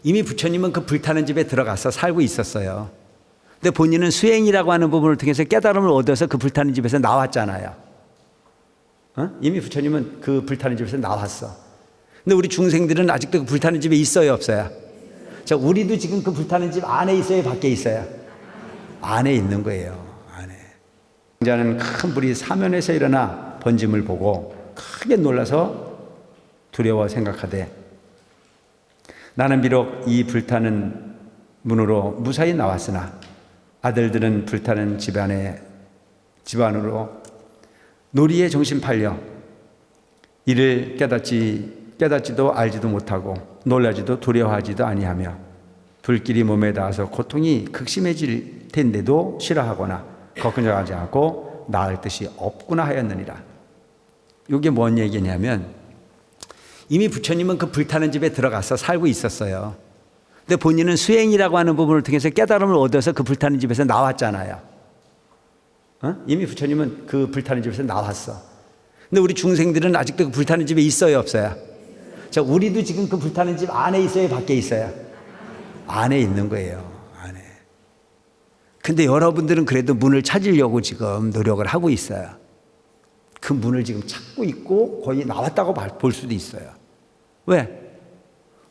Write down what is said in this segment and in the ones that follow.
이미 부처님은 그 불타는 집에 들어가서 살고 있었어요. 근데 본인은 수행이라고 하는 부분을 통해서 깨달음을 얻어서 그 불타는 집에서 나왔잖아요. 이미 부처님은 그 불타는 집에서 나왔어. 근데 우리 중생들은 아직도 그 불타는 집에 있어요, 없어요? 자, 우리도 지금 그 불타는 집 안에 있어요, 밖에 있어요? 안에 있는 거예요. 안에. 장자는 큰 불이 사면에서 일어나 번짐을 보고 크게 놀라서 두려워 생각하되, 나는 비록 이 불타는 문으로 무사히 나왔으나 아들들은 불타는 집 안으로 놀이에 정신 팔려 이를 깨닫지도 알지도 못하고 놀라지도 두려워하지도 아니하며 불길이 몸에 닿아서 고통이 극심해질 텐데도 싫어하거나 걱정하지 않고 나을 뜻이 없구나 하였느니라. 이게 뭔 얘기냐면 이미 부처님은 그 불타는 집에 들어가서 살고 있었어요. 근데 본인은 수행이라고 하는 부분을 통해서 깨달음을 얻어서 그 불타는 집에서 나왔잖아요. 이미 부처님은 그 불타는 집에서 나왔어. 근데 우리 중생들은 아직도 그 불타는 집에 있어요, 없어요? 자, 우리도 지금 그 불타는 집 안에 있어요, 밖에 있어요? 안에 있는 거예요, 안에. 근데 여러분들은 그래도 문을 찾으려고 지금 노력을 하고 있어요. 그 문을 지금 찾고 있고 거의 나왔다고 볼 수도 있어요. 왜?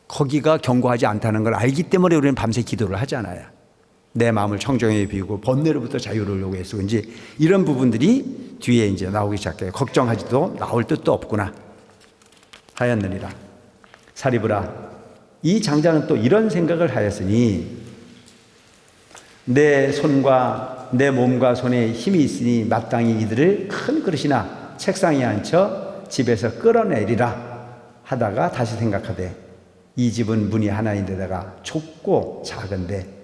거기가 견고하지 않다는 걸 알기 때문에 우리는 밤새 기도를 하잖아요. 내 마음을 청정에 비우고 번뇌로부터 자유를 요구해서 이제 이런 부분들이 뒤에 이제 나오기 시작해요. 걱정하지도 나올 뜻도 없구나 하였느니라. 사리부라, 이 장자는 또 이런 생각을 하였으니 내 몸과 손에 힘이 있으니 마땅히 이들을 큰 그릇이나 책상에 앉혀 집에서 끌어내리라 하다가 다시 생각하되, 이 집은 문이 하나인데다가 좁고 작은데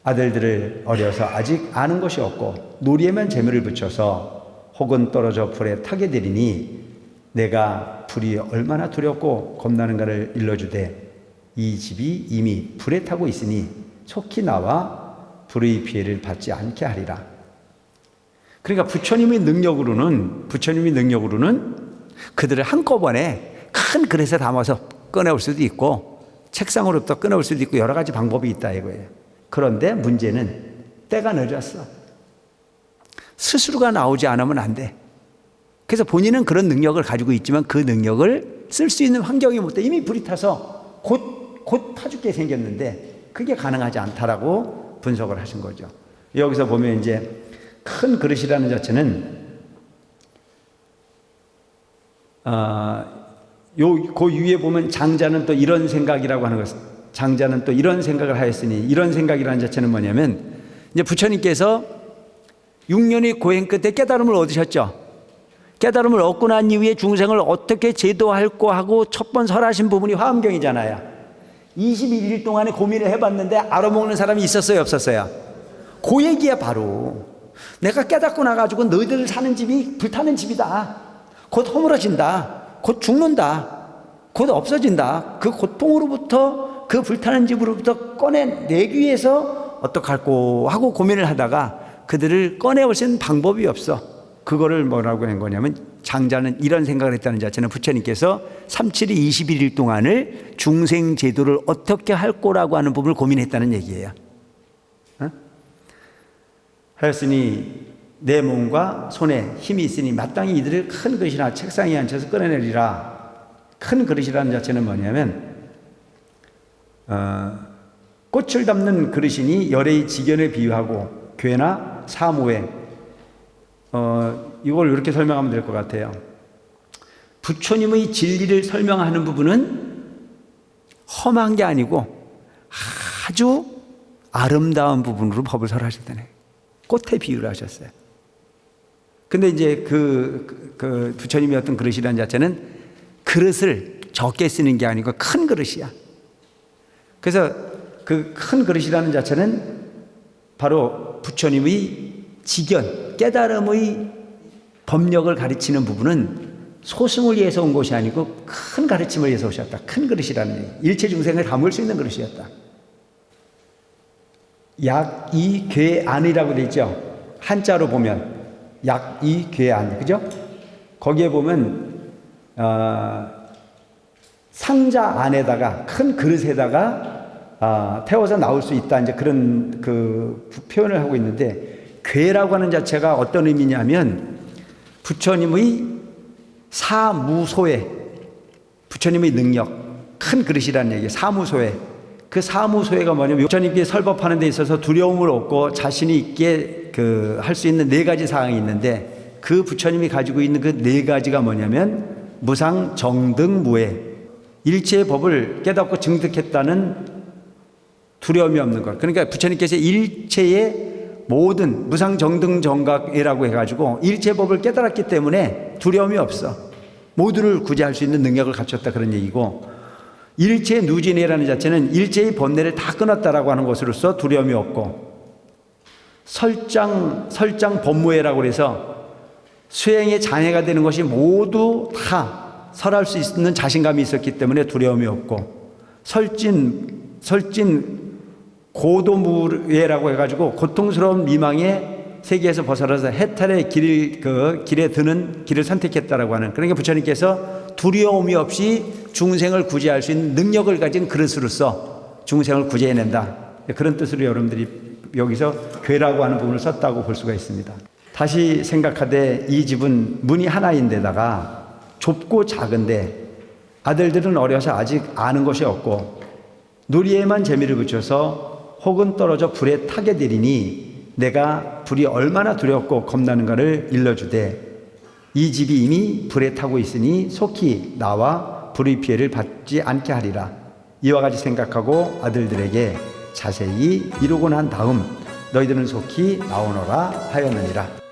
아들들을 어려서 아직 아는 것이 없고 놀이에만 재미를 붙여서 혹은 떨어져 불에 타게 되리니 내가 불이 얼마나 두렵고 겁나는가를 일러주되, 이 집이 이미 불에 타고 있으니 속히 나와 불의 피해를 받지 않게 하리라. 그러니까 부처님의 능력으로는 그들을 한꺼번에 큰 그릇에 담아서 꺼내올 수도 있고 책상으로부터 꺼내올 수도 있고 여러 가지 방법이 있다 이거예요. 그런데 문제는 때가 늦었어. 스스로가 나오지 않으면 안 돼. 그래서 본인은 그런 능력을 가지고 있지만 그 능력을 쓸 수 있는 환경이 못 돼. 이미 불이 타서 곧 타 죽게 생겼는데 그게 가능하지 않다라고 분석을 하신 거죠. 여기서 보면 이제 큰 그릇이라는 자체는 그 위에 보면 장자는 또 이런 생각이라고 하는 것은, 장자는 또 이런 생각을 하였으니, 이런 생각이라는 자체는 뭐냐면 이제 부처님께서 6년의 고행 끝에 깨달음을 얻으셨죠. 깨달음을 얻고 난 이후에 중생을 어떻게 제도할까 하고 첫 번 설하신 부분이 화엄경이잖아요. 21일 동안에 고민을 해봤는데 알아먹는 사람이 있었어요, 없었어요? 그 얘기야. 바로 내가 깨닫고 나가지고 너희들 사는 집이 불타는 집이다, 곧 허물어진다, 곧 죽는다, 곧 없어진다, 그 고통으로부터, 그 불타는 집으로부터 꺼내내기 위해서 어떡할꼬 하고 고민을 하다가 그들을 꺼내올 수 있는 방법이 없어. 그거를 뭐라고 한 거냐면, 장자는 이런 생각을 했다는 자체는 부처님께서 37이 21일 동안을 중생 제도를 어떻게 할 거라고 하는 부분을 고민했다는 얘기예요. 하였으니 내 몸과 손에 힘이 있으니 마땅히 이들을 큰 그릇이나 책상에 앉혀서 꺼내내리라. 큰 그릇이라는 자체는 뭐냐면 꽃을 담는 그릇이니 열의 직연에 비유하고 괴나 사무에 이걸 이렇게 설명하면 될 것 같아요. 부처님의 진리를 설명하는 부분은 험한 게 아니고 아주 아름다운 부분으로 법을 설하셨다네. 꽃에 비유를 하셨어요. 근데 이제 그 부처님이 어떤 그릇이라는 자체는 그릇을 적게 쓰는 게 아니고 큰 그릇이야. 그래서 그 큰 그릇이라는 자체는 바로 부처님의 직연, 깨달음의 법력을 가르치는 부분은 소승을 위해서 온 것이 아니고 큰 가르침을 위해서 오셨다. 큰 그릇이라는 얘기. 일체 중생을 담을 수 있는 그릇이었다. 약이괴안이라고 되어 있죠. 한자로 보면 약이괴안, 그죠? 거기에 보면 상자 안에다가 큰 그릇에다가 태워서 나올 수 있다. 이제 그런 그 표현을 하고 있는데, 궤라고 하는 자체가 어떤 의미냐면 부처님의 사무소에, 부처님의 능력, 큰 그릇이라는 얘기예요. 사무소에. 그 사무소에가 뭐냐면 부처님께 설법하는 데 있어서 두려움을 얻고 자신이 있게 할 수 있는 네 가지 사항이 있는데, 그 부처님이 가지고 있는 그 네 가지가 뭐냐면 무상 정등 무해, 일체의 법을 깨닫고 증득했다는 두려움이 없는 것. 그러니까 부처님께서 일체의 모든 무상 정등 정각이라고 해가지고 일체의 법을 깨달았기 때문에 두려움이 없어. 모두를 구제할 수 있는 능력을 갖췄다, 그런 얘기고, 일체 누진이라는 자체는 일체의 번뇌를 다 끊었다라고 하는 것으로서 두려움이 없고, 설장 법무회라고 해서 수행에 장애가 되는 것이 모두 다 설할 수 있는 자신감이 있었기 때문에 두려움이 없고, 설진 고도무예라고 해가지고 고통스러운 미망의 세계에서 벗어나서 해탈의 길에 드는 길을 선택했다라고 하는, 그러니까 부처님께서 두려움이 없이 중생을 구제할 수 있는 능력을 가진 그릇으로서 중생을 구제해낸다, 그런 뜻으로 여러분들이 여기서 궤라고 하는 부분을 썼다고 볼 수가 있습니다. 다시 생각하되 이 집은 문이 하나인데다가 좁고 작은데 아들들은 어려서 아직 아는 것이 없고 놀이에만 재미를 붙여서 혹은 떨어져 불에 타게 되리니 내가 불이 얼마나 두렵고 겁나는가를 일러주되 이 집이 이미 불에 타고 있으니 속히 나와 불의 피해를 받지 않게 하리라. 이와 같이 생각하고 아들들에게 자세히 이루고 난 다음 너희들은 속히 나오너라 하였느니라.